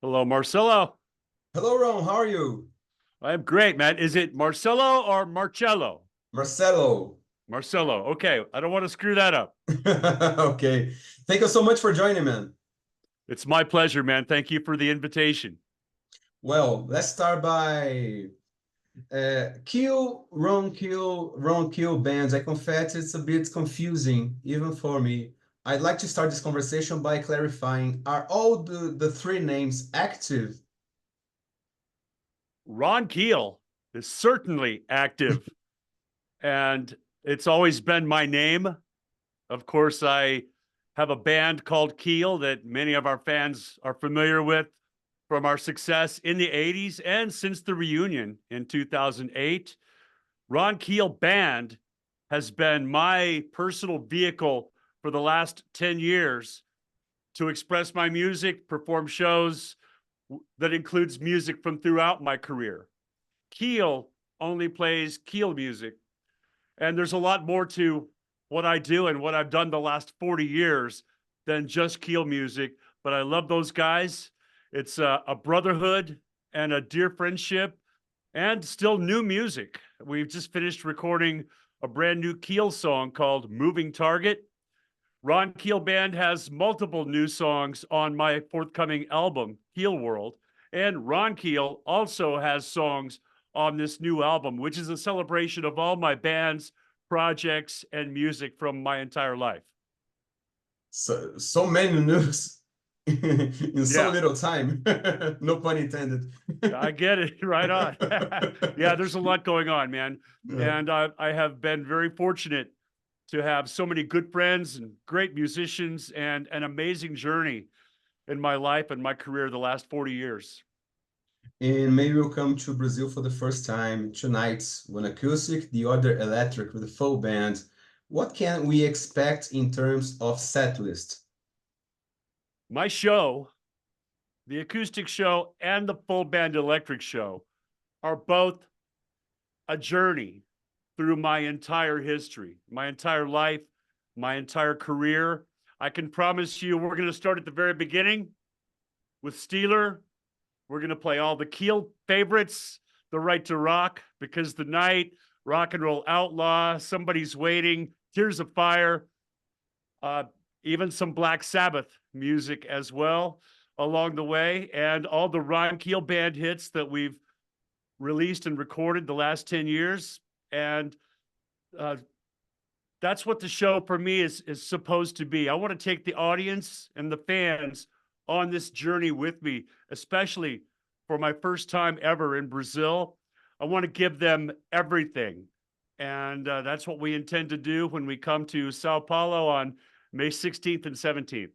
Hello, Marcelo. Hello, Ron. How are you? I'm great, man. Is it Marcelo or Marcello? Marcelo. Marcelo. Okay, I don't want to screw that up. Okay. Thank you so much for joining, man. It's my pleasure, man. Thank you for the invitation. Well, let's start by Ron Keel bands. I confess it's a bit confusing, even for me. I'd like to start this conversation by clarifying, are all the three names active? Ron Keel is certainly active, and it's always been my name. Of course, I have a band called Keel that many of our fans are familiar with from our success in the 80s and since the reunion in 2008. Ron Keel Band has been my personal vehicle for the last 10 years to express my music, perform shows that includes music from throughout my career. Keel only plays Keel music, and there's a lot more to what I do and what I've done the last 40 years than just Keel music, but I love those guys. It's a brotherhood and a dear friendship and still new music. We've just finished recording a brand new Keel song called Moving Target. Ron Keel Band has multiple new songs on my forthcoming album, Keel World. And Ron Keel also has songs on this new album, which is a celebration of all my bands, projects, and music from my entire life. So many news in so Yeah, little time. No pun intended. I get it. Right on. Yeah, there's a lot going on, man. Yeah. And I have been very fortunate to have so many good friends and great musicians and an amazing journey in my life and my career the last 40 years. And maybe we'll come to Brazil for the first time, two nights, one acoustic, the other electric with a full band. What can we expect in terms of set list? My show, the acoustic show and the full band electric show, are both a journey through my entire history, my entire life, my entire career. I can promise you we're going to start at the very beginning with Steeler. We're going to play all the Keel favorites, The Right to Rock, Because the Night, Rock and Roll Outlaw, Somebody's Waiting, Tears of Fire, uh, even some Black Sabbath music as well along the way, and all the Ron Keel Band hits that we've released and recorded the last 10 years. And uh, that's what the show for me is supposed to be. I want to take the audience and the fans on this journey with me, especially for my first time ever in Brazil. I want to give them everything. And that's what we intend to do when we come to Sao Paulo on May 16th and 17th.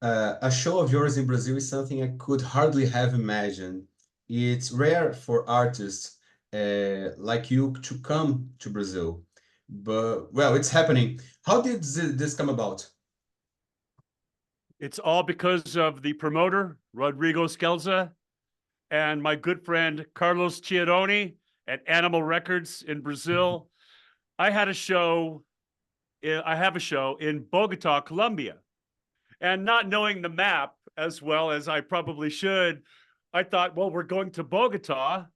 A show of yours in Brazil is something I could hardly have imagined. It's rare for artists like you to come to Brazil, but well, it's happening. How did this come about? It's all because of the promoter, Rodrigo Scelza, and my good friend Carlos Chiaroni at Animal Records in Brazil. I had a show, I have a show in Bogota, Colombia. And not knowing the map as well as I probably should, I thought, well, we're going to Bogota.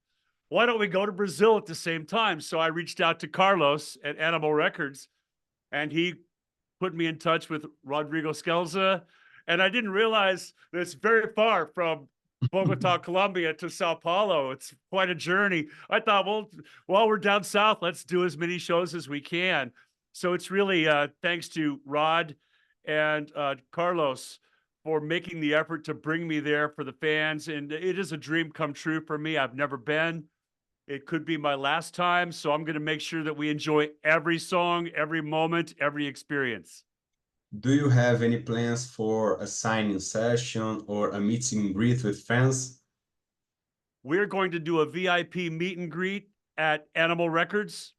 Why don't we go to Brazil at the same time? So I reached out to Carlos at Animal Records, and he put me in touch with Rodrigo Scelza. And I didn't realize that it's very far from Bogota, Colombia to Sao Paulo. It's quite a journey. I thought, well, while we're down south, let's do as many shows as we can. So it's really thanks to Rod and Carlos for making the effort to bring me there for the fans. And it is a dream come true for me. I've never been. It could be my last time. So I'm going to make sure that we enjoy every song, every moment, every experience. Do you have any plans for a signing session or a meet and greet with fans? We're going to do a VIP meet and greet at Animal Records,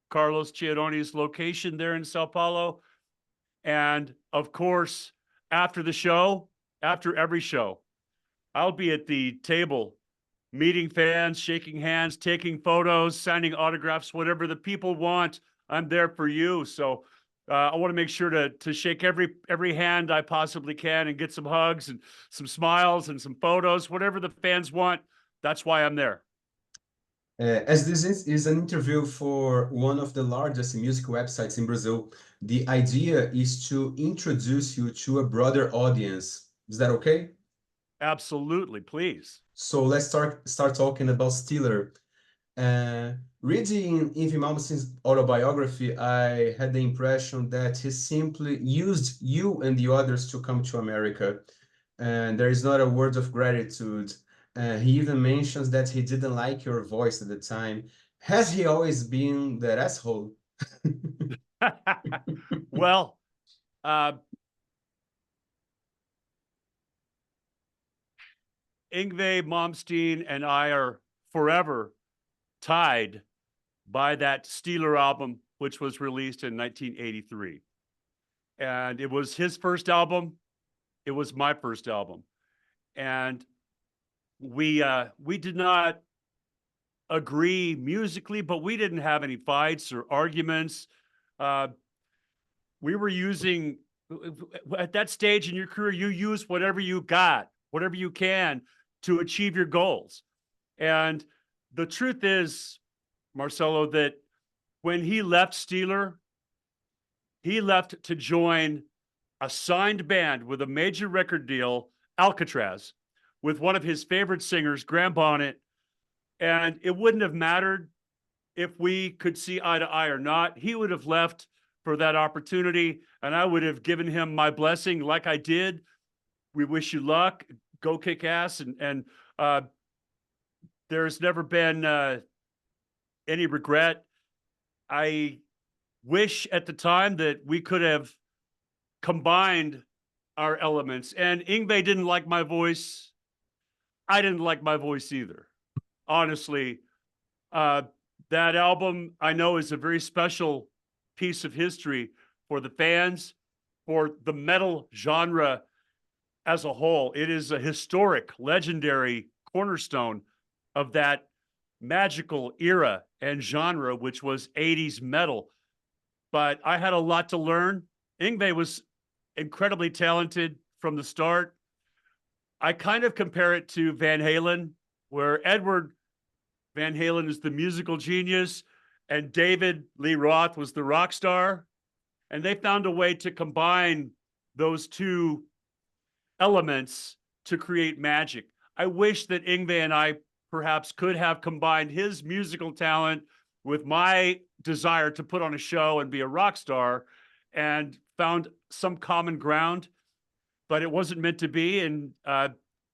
Carlos Chiaroni's location there in Sao Paulo. And of course, after the show, after every show, I'll be at the table meeting fans, shaking hands, taking photos, signing autographs, whatever the people want. I'm there for you. So I want to make sure to shake every hand I possibly can and get some hugs and some smiles and some photos, whatever the fans want. That's why I'm there. As this is an interview for one of the largest music websites in Brazil, the idea is to introduce you to a broader audience. Is that okay? Absolutely, please. So let's start talking about Stiller. Reading Yves Malmsteen's autobiography, I had the impression that he simply used you and the others to come to America, and there is not a word of gratitude. He even mentions that he didn't like your voice at the time. Has he always been that asshole? Well, Yngwie Malmsteen and I are forever tied by that Steeler album, which was released in 1983. And it was his first album. It was my first album. And we did not agree musically, but we didn't have any fights or arguments. We were using, at that stage in your career, you use whatever you got, whatever you can to achieve your goals. And the truth is, Marcelo, that when he left Steeler, he left to join a signed band with a major record deal, Alcatraz, with one of his favorite singers, Graham Bonnet. And it wouldn't have mattered if we could see eye to eye or not. He would have left for that opportunity, and I would have given him my blessing like I did. We wish you luck. Go kick ass. And there's never been any regret. I wish at the time that we could have combined our elements. And Yngwie didn't like my voice. I didn't like my voice either. Honestly, that album I know is a very special piece of history for the fans, for the metal genre as a whole. It is a historic, legendary cornerstone of that magical era and genre, which was 80s metal. But I had a lot to learn. Yngwie was incredibly talented from the start. I kind of compare it to Van Halen, where Edward Van Halen is the musical genius and David Lee Roth was the rock star. And they found a way to combine those two elements to create magic. I wish that Yngwie and I perhaps could have combined his musical talent with my desire to put on a show and be a rock star and found some common ground, but it wasn't meant to be. And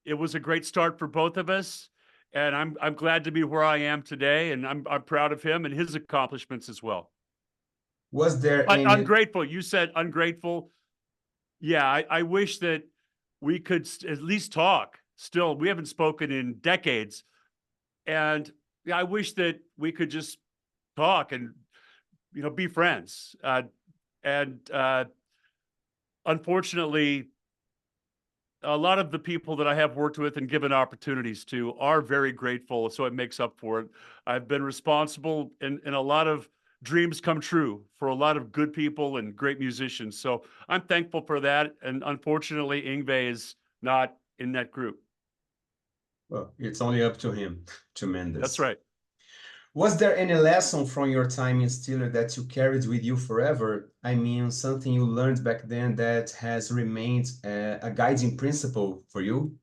it was a great start for both of us. And I'm glad to be where I am today. And I'm proud of him and his accomplishments as well. Was there any... Ungrateful. You said ungrateful. Yeah, I wish that we could at least talk still. We haven't spoken in decades. And yeah, I wish that we could just talk and, be friends. Unfortunately, a lot of the people that I have worked with and given opportunities to are very grateful. So it makes up for it. I've been responsible in a lot of dreams come true for a lot of good people and great musicians. So I'm thankful for that. And unfortunately, Yngwie is not in that group. Well, it's only up to him to mend this. That's right. Was there any lesson from your time in Steeler that you carried with you forever? I mean, something you learned back then that has remained a guiding principle for you?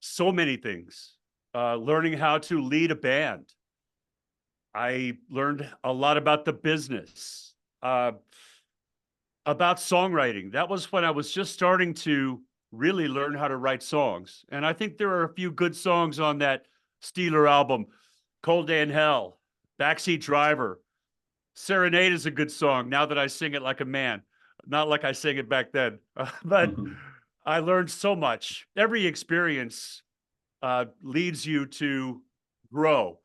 So many things. Learning how to lead a band. I learned a lot about the business, about songwriting. That was when I was just starting to really learn how to write songs. And I think there are a few good songs on that Steeler album. Cold Day in Hell, Backseat Driver. Serenade is a good song now that I sing it like a man, not like I sang it back then. But I learned so much. Every experience leads you to grow.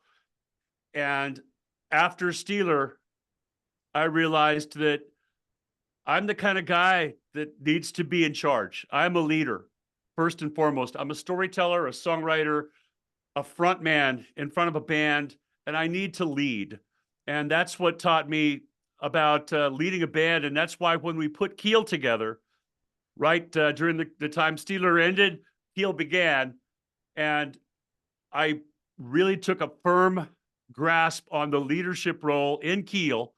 And after Steeler, I realized that I'm the kind of guy that needs to be in charge. I'm a leader, first and foremost. I'm a storyteller, a songwriter, a front man in front of a band, and I need to lead. And that's what taught me about leading a band, and that's why when we put Keel together, right during the time Steeler ended, Keel began, and I really took a firm grasp on the leadership role in Keel,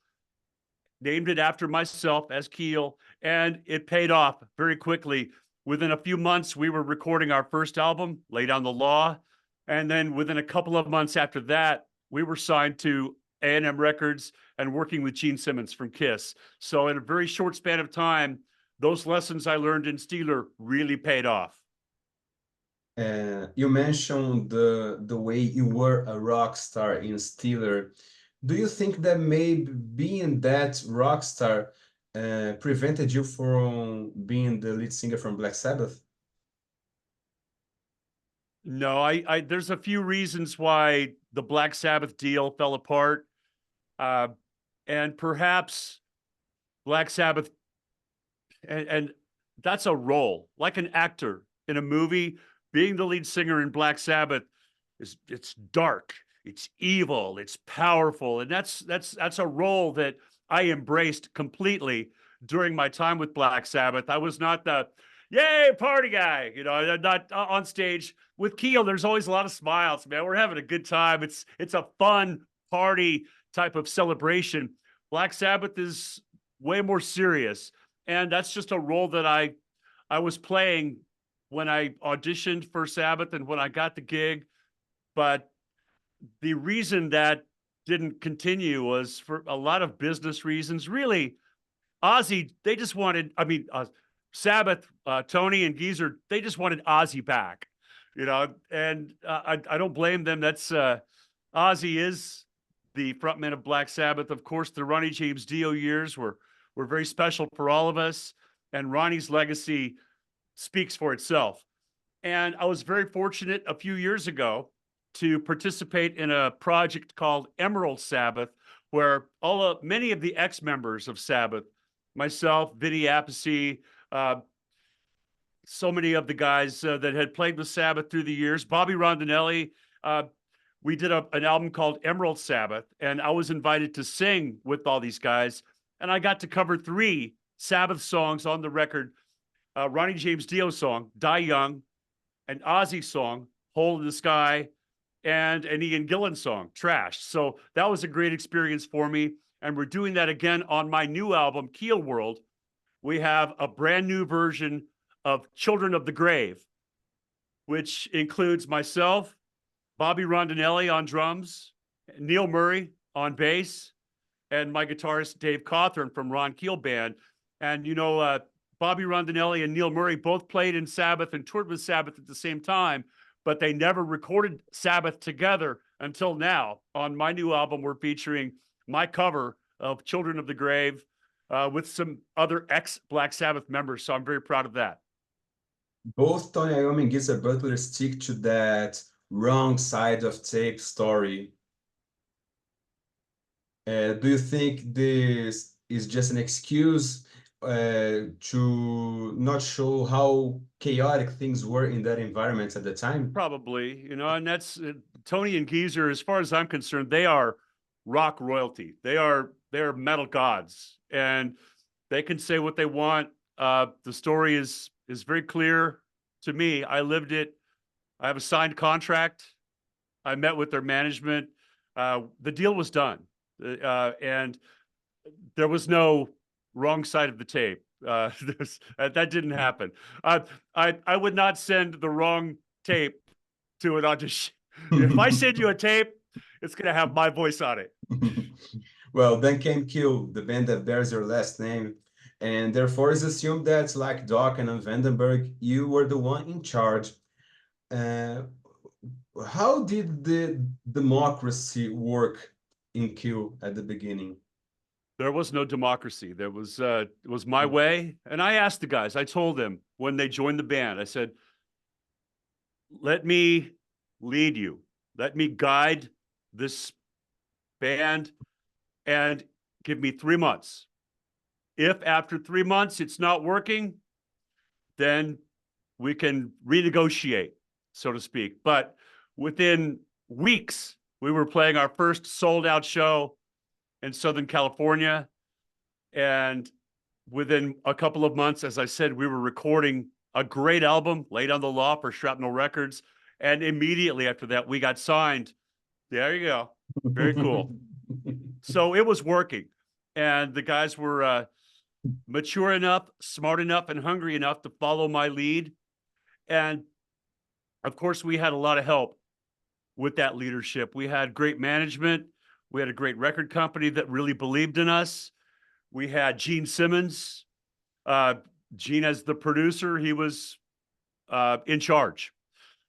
named it after myself as Keel, and it paid off very quickly. Within a few months, we were recording our first album, Lay Down the Law, and then within a couple of months after that, we were signed to A&M Records and working with Gene Simmons from Kiss. So in a very short span of time, those lessons I learned in Steeler really paid off. You mentioned the way you were a rock star in Steeler. Do you think that maybe being that rock star prevented you from being the lead singer from Black Sabbath? No, there's a few reasons why the Black Sabbath deal fell apart. And perhaps Black Sabbath, and that's a role, like an actor in a movie. Being the lead singer in Black Sabbath it's dark, it's evil, it's powerful, and that's a role that I embraced completely during my time with Black Sabbath. I was not the yay party guy, you know. I'm not on stage with Keel. There's always a lot of smiles, man. We're having a good time. It's a fun party type of celebration. Black Sabbath is way more serious, and that's just a role that I was playing when I auditioned for Sabbath and when I got the gig. But the reason that didn't continue was for a lot of business reasons. Really, Ozzy, they just wanted, I mean, Sabbath, Tony and Geezer, they just wanted Ozzy back, you know, and I don't blame them. That's Ozzy is the frontman of Black Sabbath. Of course, the Ronnie James Dio years were very special for all of us, and Ronnie's legacy speaks for itself. And I was very fortunate a few years ago to participate in a project called Emerald Sabbath, where many of the ex-members of Sabbath, myself, Vinny Appice, so many of the guys that had played with Sabbath through the years, Bobby Rondinelli, we did an album called Emerald Sabbath, and I was invited to sing with all these guys, and I got to cover 3 Sabbath songs on the record: Ronnie James Dio song, Die Young, an Ozzy song, Hole in the Sky, and an Ian Gillan song, Trash. So that was a great experience for me. And we're doing that again on my new album, Keel World. We have a brand new version of Children of the Grave, which includes myself, Bobby Rondinelli on drums, Neil Murray on bass, and my guitarist, Dave Cawthorn from Ron Keel Band. And, you know, Bobby Rondinelli and Neil Murray both played in Sabbath and toured with Sabbath at the same time, but they never recorded Sabbath together until now. On my new album, we're featuring my cover of Children of the Grave with some other ex-Black Sabbath members, so I'm very proud of that. Both Tony Iommi and Geezer Butler stick to that wrong side of tape story. Do you think this is just an excuse to not show how chaotic things were in that environment at the time? Probably, you know, and that's Tony and Geezer, as far as I'm concerned, they are rock royalty. They're metal gods, and they can say what they want. The story is very clear to me. I lived it. I have a signed contract. I met with their management. The deal was done, and there was no wrong side of the tape. That didn't happen. I would not send the wrong tape to an audition. If I send you a tape, it's going to have my voice on it. Well, then came Keel, the band that bears your last name, and therefore is assumed that, like Doc and Vandenberg, you were the one in charge. How did the democracy work in Keel at the beginning? There was no democracy. There was it was my way. And I asked the guys, I told them when they joined the band, I said, let me lead you. Let me guide this band and give me 3 months. If after 3 months it's not working, then we can renegotiate, so to speak. But within weeks, we were playing our first sold out show in Southern California. And within a couple of months, as I said, we were recording a great album, Laid on the Law, for Shrapnel Records. And immediately after that, we got signed. There you go. Very cool. So it was working. And the guys were mature enough, smart enough, and hungry enough to follow my lead. And of course, we had a lot of help with that leadership. We had great management. We had a great record company that really believed in us. We had Gene Simmons. Gene, as the producer, he was in charge.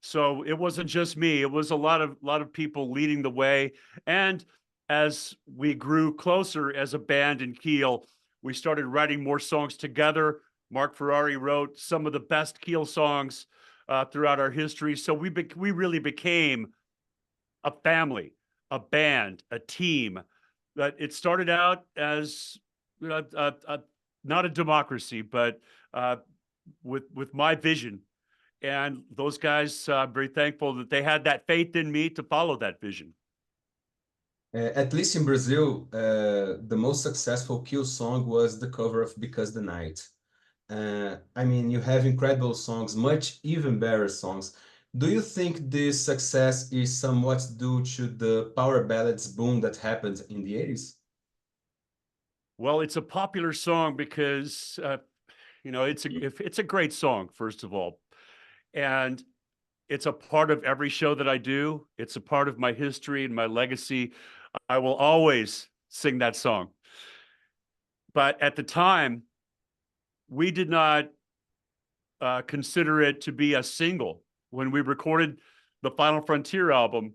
So it wasn't just me. It was a lot of people leading the way. And as we grew closer as a band in Keel, we started writing more songs together. Mark Ferrari wrote some of the best Keel songs throughout our history. So we really became a family, a band, a team. That it started out as not a democracy, but with my vision. And those guys, I'm very thankful that they had that faith in me to follow that vision. At least in Brazil, the most successful Kill song was the cover of Because the Night. I mean, you have incredible songs, much even better songs. Do you think this success is somewhat due to the power ballads boom that happened in the 80s? Well, it's a popular song because, it's a great song, first of all. And it's a part of every show that I do. It's a part of my history and my legacy. I will always sing that song. But at the time, we did not consider it to be a single. When we recorded the Final Frontier album,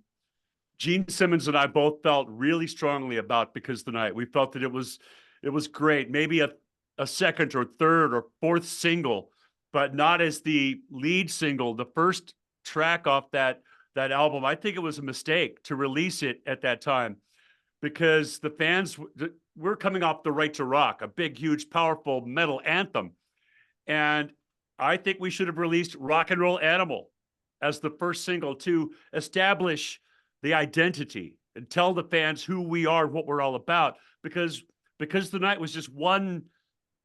Gene Simmons and I both felt really strongly about Because the Night. We felt that it was great, maybe a second or third or fourth single, but not as the lead single, the first track off that album. I think it was a mistake to release it at that time because the fans were coming off the Right to Rock, a big, huge, powerful metal anthem. And I think we should have released Rock and Roll Animal as the first single to establish the identity and tell the fans who we are, what we're all about, because the Night was just one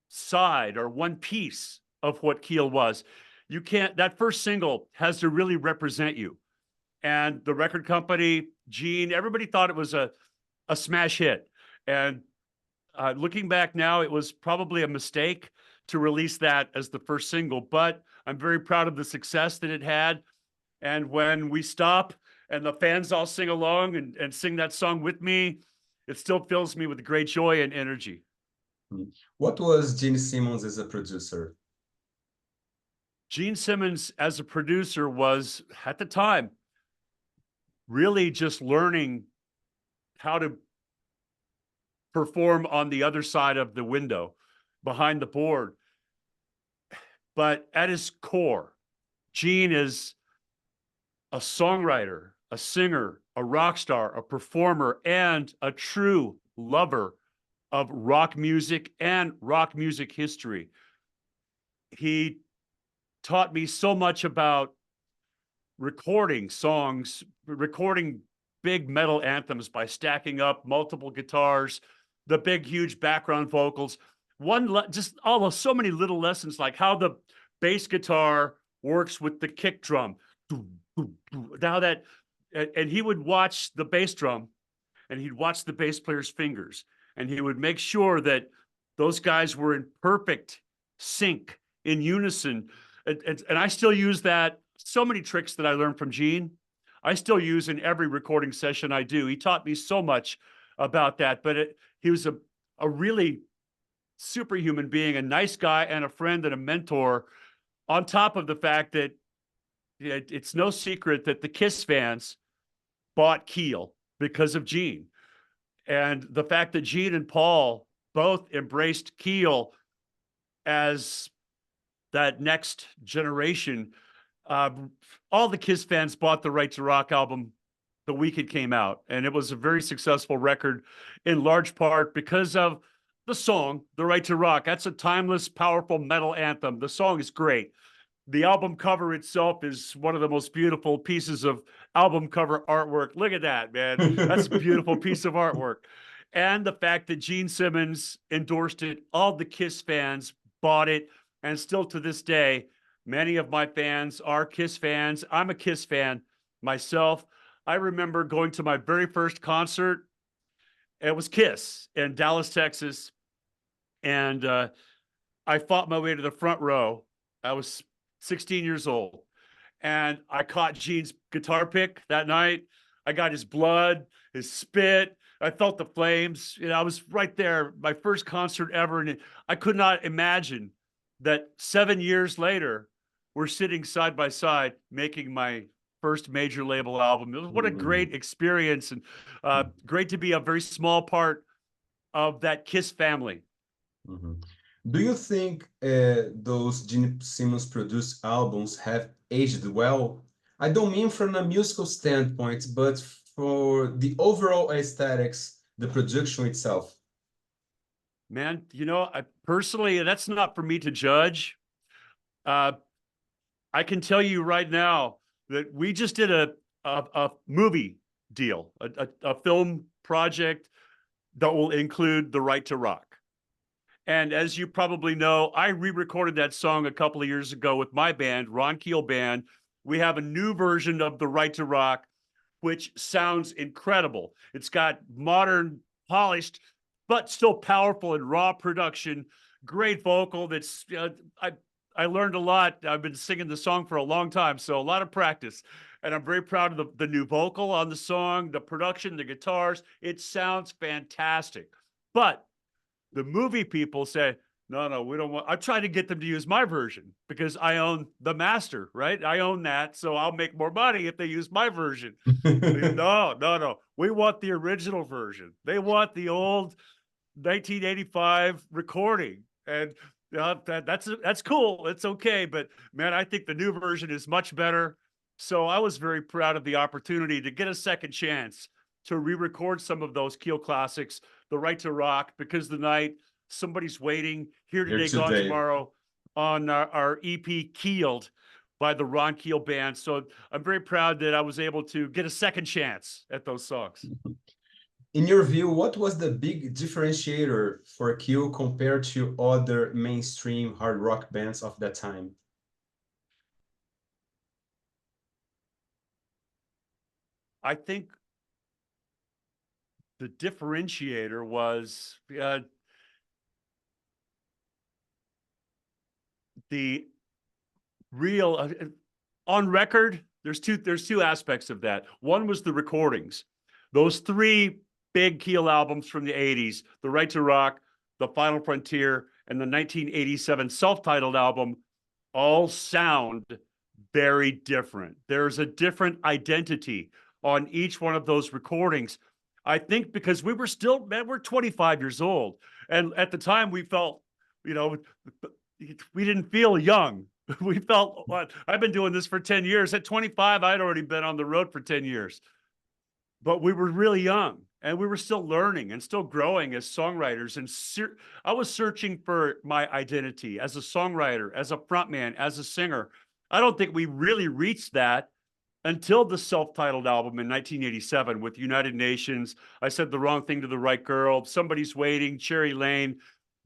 side or one piece of what Keel was. You can't, that first single has to really represent you. And the record company, Gene, everybody thought it was a smash hit. And looking back now, it was probably a mistake to release that as the first single, but I'm very proud of the success that it had. And when we stop and the fans all sing along and sing that song with me, it still fills me with great joy and energy. What was Gene Simmons as a producer? Gene Simmons as a producer was, at the time, really just learning how to perform on the other side of the window, behind the board. But at his core, Gene is a songwriter, a singer, a rock star, a performer, and a true lover of rock music and rock music history. He taught me so much about recording songs, recording big metal anthems by stacking up multiple guitars, the big, huge background vocals. So many little lessons, like how the bass guitar works with the kick drum. Now that, and he would watch the bass drum and he'd watch the bass player's fingers and he would make sure that those guys were in perfect sync, in unison. And I still use that. So many tricks that I learned from Gene, I still use in every recording session I do. He taught me so much about that, but he was a really superhuman being, a nice guy and a friend and a mentor, on top of the fact that it's no secret that the Kiss fans bought Keel because of Gene. And the fact that Gene and Paul both embraced Keel as that next generation, all the Kiss fans bought the Right to Rock album the week it came out. And it was a very successful record in large part because of the song, The Right to Rock. That's a timeless, powerful metal anthem. The song is great. The album cover itself is one of the most beautiful pieces of album cover artwork. Look at that, man. That's a beautiful piece of artwork. and the fact that Gene Simmons endorsed it. All the Kiss fans bought it, and still to this day, many of my fans are Kiss fans. I'm a Kiss fan myself. I remember going to my very first concert. It was Kiss in Dallas, Texas, and I fought my way to the front row. I was 16 years old, and I caught Gene's guitar pick that night. I got his blood, his spit. I felt the flames. You know, I was right there, my first concert ever, and I could not imagine that 7 years later, we're sitting side by side making my first major label album. What a great experience, and great to be a very small part of that Kiss family. Do you think those Gene Simmons produced albums have aged well? I don't mean from a musical standpoint, but for the overall aesthetics, the production itself. Man, you know, I personally, that's not for me to judge. I can tell you right now that we just did a movie deal, a film project that will include The Right to Rock. And as you probably know, I re-recorded that song a couple of years ago with my band, Ron Keel Band. We have a new version of The Right to Rock, which sounds incredible. It's got modern, polished, but still powerful and raw production, great vocal. That's I learned a lot. I've been singing the song for a long time, so a lot of practice. And I'm very proud of the new vocal on the song, the production, the guitars. It sounds fantastic. But the movie people say, no, we don't want. I try to get them to use my version because I own the master, right? I own that, so I'll make more money if they use my version. No. We want the original version. They want the old 1985 recording, and that's cool. It's okay, but man, I think the new version is much better. So I was very proud of the opportunity to get a second chance to re-record some of those Keel classics, The Right to Rock, Because the Night, Somebody's Waiting, Here Today, Gone Tomorrow, on our EP Keeled by the Ron Keel Band. So I'm very proud that I was able to get a second chance at those songs. In your view, what was the big differentiator for Keel compared to other mainstream hard rock bands of that time? I think the differentiator was the real on record. There's two aspects of that. One was the recordings. Those three big Keel albums from the 80s, The Right to Rock, The Final Frontier, and the 1987 self-titled album, all sound very different. There's a different identity on each one of those recordings. I think because we were still, man, we're 25 years old. And at the time we felt, you know, we didn't feel young. We felt, I've been doing this for 10 years. At 25, I'd already been on the road for 10 years. But we were really young, and we were still learning and still growing as songwriters. And I was searching for my identity as a songwriter, as a frontman, as a singer. I don't think we really reached that until the self-titled album in 1987 with United Nations, I Said the Wrong Thing to the Right Girl, Somebody's Waiting, Cherry Lane.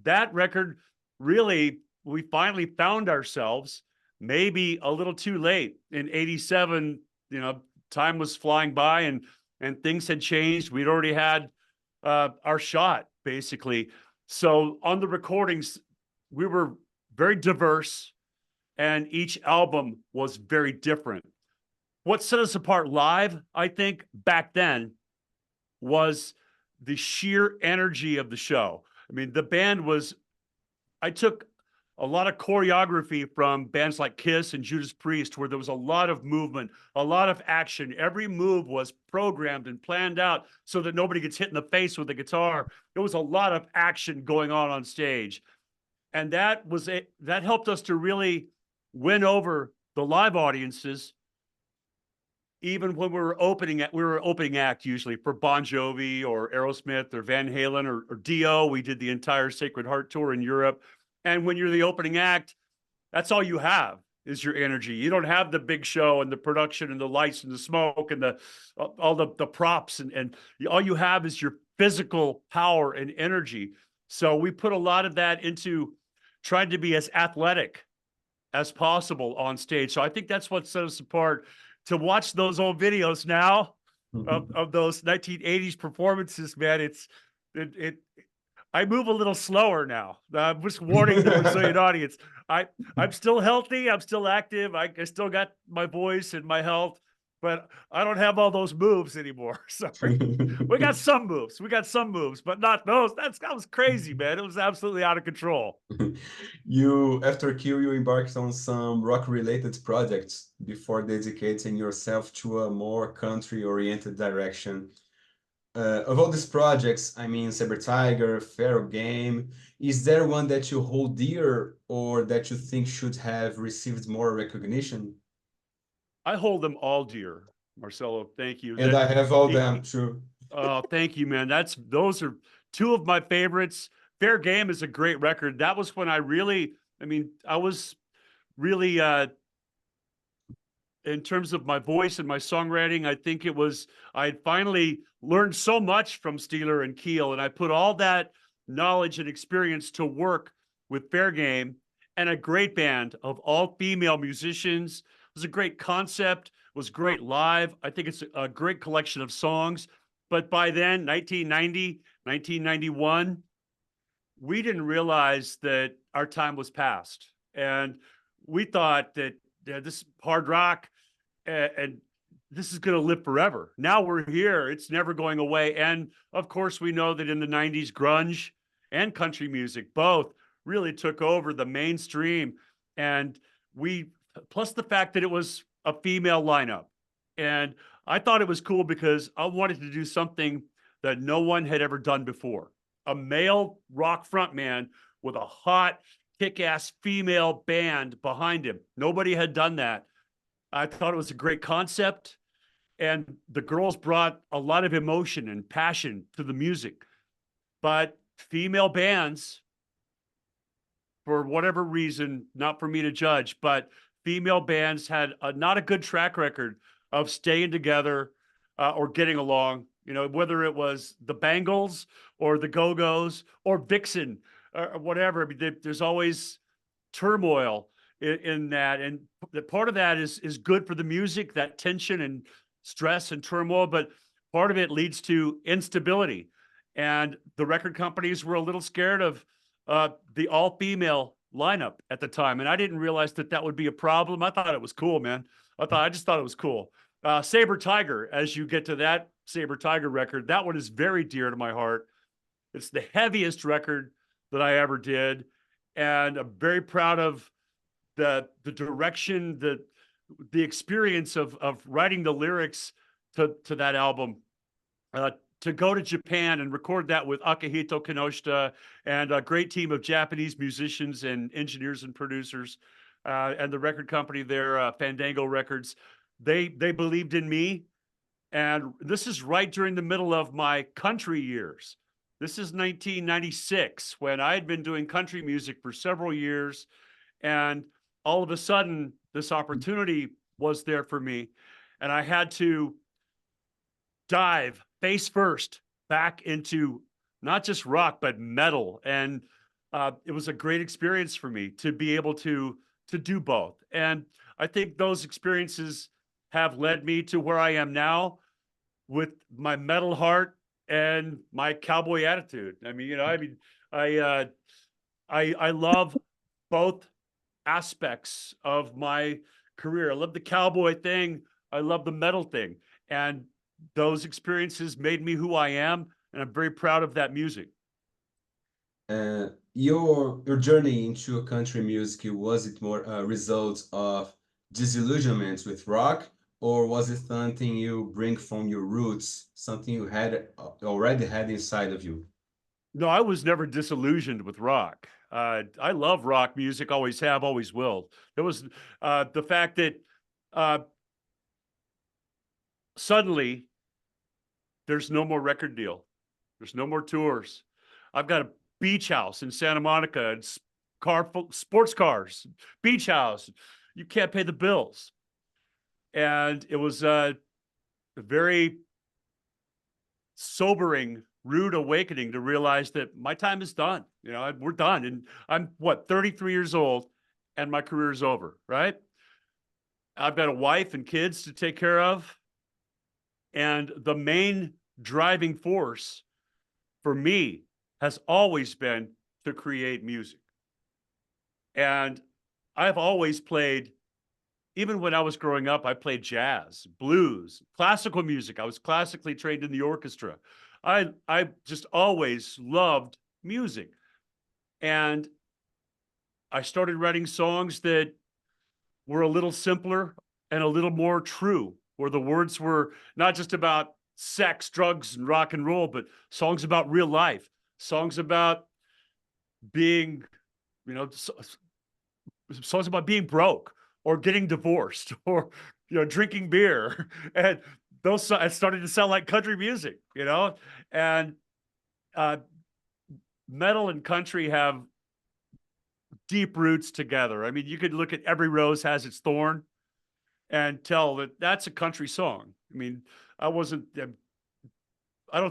That record, really, we finally found ourselves, maybe a little too late. In 87, you know, time was flying by and things had changed. We'd already had our shot, basically. So on the recordings, we were very diverse, and each album was very different. What set us apart live, I think, back then was the sheer energy of the show. I mean, the band was, I took a lot of choreography from bands like Kiss and Judas Priest, where there was a lot of movement, a lot of action. Every move was programmed and planned out so that nobody gets hit in the face with the guitar. There was a lot of action going on stage. And that helped us to really win over the live audiences. Even when we were opening act usually for Bon Jovi or Aerosmith or Van Halen or Dio. We did the entire Sacred Heart tour in Europe. And when you're the opening act, that's all you have is your energy. You don't have the big show and the production and the lights and the smoke and all the props. And all you have is physical power and energy. So we put a lot of that into trying to be as athletic as possible on stage. So I think that's what set us apart. To watch those old videos now of those 1980s performances, man, it I move a little slower now. I'm just warning the Brazilian audience. I'm still healthy. I'm still active. I still got my voice and my health, but I don't have all those moves anymore. So we got some moves. We got some moves, but not those. That was crazy, man. It was absolutely out of control. You, after Kill, you embarked on some rock-related projects before dedicating yourself to a more country-oriented direction. Of all these projects, I mean, Saber Tiger, Feral Game, is there one that you hold dear or that you think should have received more recognition? I hold them all dear, Marcelo. Thank you. And I have all them too. Oh, thank you, man. Those are two of my favorites. Fair Game is a great record. That was when I was really in terms of my voice and my songwriting, I think I had finally learned so much from Steeler and Keel, and I put all that knowledge and experience to work with Fair Game and a great band of all female musicians. It was a great concept, was great live. I think it's a great collection of songs. But by then, 1990, 1991, we didn't realize that our time was past. And we thought that this hard rock and this is going to live forever. Now we're here. It's never going away. And of course, we know that in the 90s, grunge and country music both really took over the mainstream. And plus the fact that it was a female lineup. And I thought it was cool because I wanted to do something that no one had ever done before. A male rock frontman with a hot, kick-ass female band behind him. Nobody had done that. I thought it was a great concept, and the girls brought a lot of emotion and passion to the music. But female bands, for whatever reason, not for me to judge, but female bands had not a good track record of staying together or getting along. You know, whether it was the Bangles or the Go-Go's or Vixen or whatever. I mean, there's always turmoil in that, and the part of that is good for the music, that tension and stress and turmoil, but part of it leads to instability. And the record companies were a little scared of the all-female lineup at the time, and I didn't realize that would be a problem. I thought it was cool, man. I just thought it was cool. Saber Tiger, as you get to that Saber Tiger record, that one is very dear to my heart. It's the heaviest record that I ever did, and I'm very proud of the direction, the experience of writing the lyrics to that album. To go to Japan and record that with Akihito Kinoshita and a great team of Japanese musicians and engineers and producers, and the record company there, Fandango Records. They believed in me, and this is right during the middle of my country years. This is 1996, when I had been doing country music for several years, and all of a sudden, this opportunity was there for me, and I had to dive face first back into not just rock, but metal. And it was a great experience for me to be able to do both. And I think those experiences have led me to where I am now with my metal heart and my cowboy attitude. I mean, I love both aspects of my career. I love the cowboy thing. I love the metal thing. And those experiences made me who I am, and I'm very proud of that music. Your journey into country music, was it more a result of disillusionment with rock, or was it something you bring from your roots, something you had already had inside of you? No, I was never disillusioned with rock. I love rock music, always have, always will. It was the fact that suddenly there's no more record deal. There's no more tours. I've got a beach house in Santa Monica, and sports cars, beach house. You can't pay the bills. And it was a very sobering rude awakening to realize that my time is done. You know, we're done. And I'm what, 33 years old and my career is over, right? I've got a wife and kids to take care of. And the main driving force for me has always been to create music. And I've always played, even when I was growing up, I played jazz, blues, classical music. I was classically trained in the orchestra. I just always loved music. And I started writing songs that were a little simpler and a little more true, where the words were not just about sex, drugs, and rock and roll, but songs about real life, songs about being, you know, songs about being broke or getting divorced or, you know, drinking beer. And those it started to sound like country music, you know. And uh, metal and country have deep roots together. I mean, you could look at Every Rose Has Its Thorn and tell that that's a country song. I mean, I don't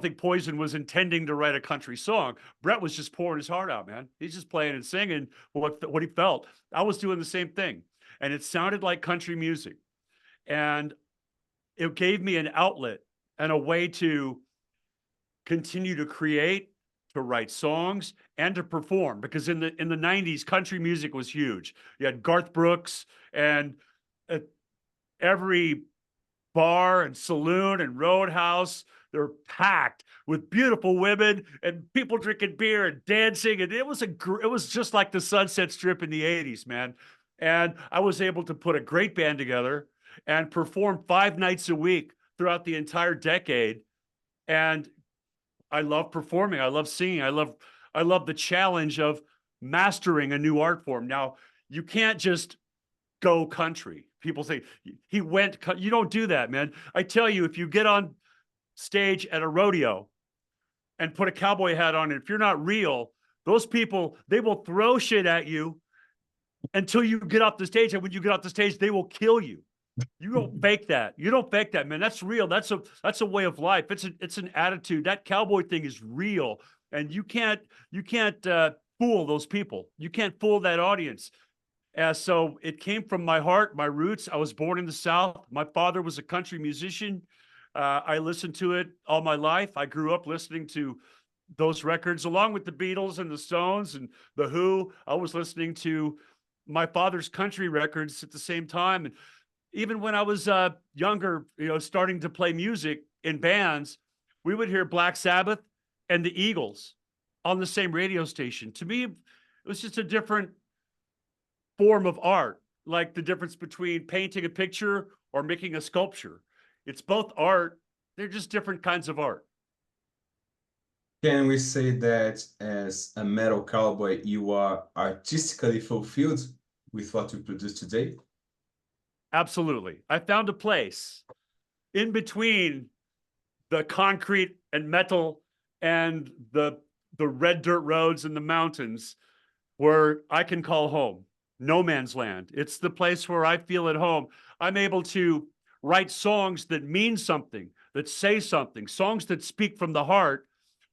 think Poison was intending to write a country song. Brett was just pouring his heart out, man. He's just playing and singing what he felt. I was doing the same thing, and it sounded like country music. And it gave me an outlet and a way to continue to create, to write songs, and to perform. Because in the 90s, country music was huge. You had Garth Brooks, and every bar and saloon and roadhouse, they're packed with beautiful women and people drinking beer and dancing. And it was just like the Sunset Strip in the 80s, man. And I was able to put a great band together and perform 5 nights a week throughout the entire decade. And I love performing. I love singing. I love the challenge of mastering a new art form. Now, you can't just go country. People say you don't do that, man. I tell you, if you get on stage at a rodeo and put a cowboy hat on, and if you're not real, those people, they will throw shit at you until you get off the stage. And when you get off the stage, they will kill you. You don't fake that. You don't fake that, man. That's real. That's a way of life. It's an attitude. That cowboy thing is real. And you can't fool those people. You can't fool that audience. So it came from my heart, my roots. I was born in the South. My father was a country musician. I listened to it all my life. I grew up listening to those records along with the Beatles and the Stones and the Who. I was listening to my father's country records at the same time. And even when I was younger, you know, starting to play music in bands, we would hear Black Sabbath and the Eagles on the same radio station. To me, it was just a different form of art, like the difference between painting a picture or making a sculpture. It's both art. They're just different kinds of art. Can we say that as a metal cowboy, you are artistically fulfilled with what you produce today? Absolutely. I found a place in between the concrete and metal and the red dirt roads and the mountains where I can call home. No man's land. It's the place where I feel at home. I'm able to write songs that mean something, that say something, songs that speak from the heart,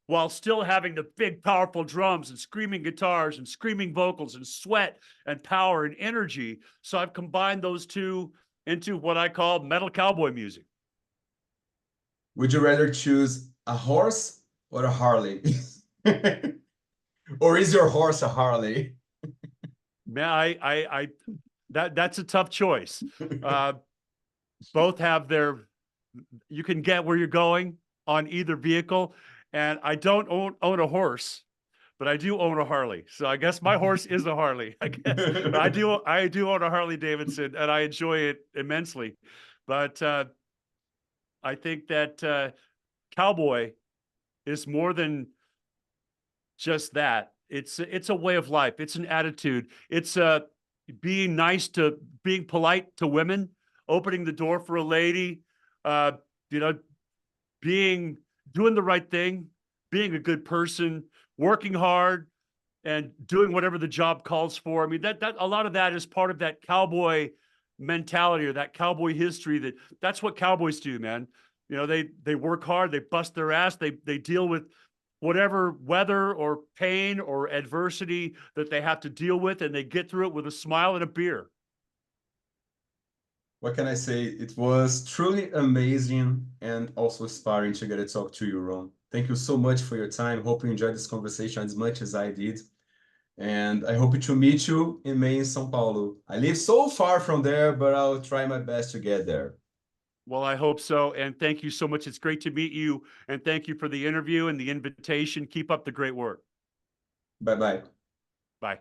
while still having the big, powerful drums and screaming guitars and screaming vocals and sweat and power and energy. So I've combined those two into what I call metal cowboy music. Would you rather choose a horse or a Harley? Or is your horse a Harley? Man, that's a tough choice. Both have you can get where you're going on either vehicle. And I don't own a horse, but I do own a Harley. So I guess my horse is a Harley. I guess I do own a Harley-Davidson, and I enjoy it immensely. But I think that cowboy is more than just that. It's a way of life. It's an attitude. It's being polite to women, opening the door for a lady, you know, doing the right thing, being a good person, working hard, and doing whatever the job calls for. I mean, that a lot of that is part of that cowboy mentality or that cowboy history. That's what cowboys do, man. You know, they work hard, they bust their ass, they deal with whatever weather or pain or adversity that they have to deal with, and they get through it with a smile and a beer. What can I say? It was truly amazing and also inspiring to get to talk to you, Ron. Thank you so much for your time. Hope you enjoyed this conversation as much as I did. And I hope to meet you in May in São Paulo. I live so far from there, but I'll try my best to get there. Well, I hope so. And thank you so much. It's great to meet you. And thank you for the interview and the invitation. Keep up the great work. Bye bye. Bye.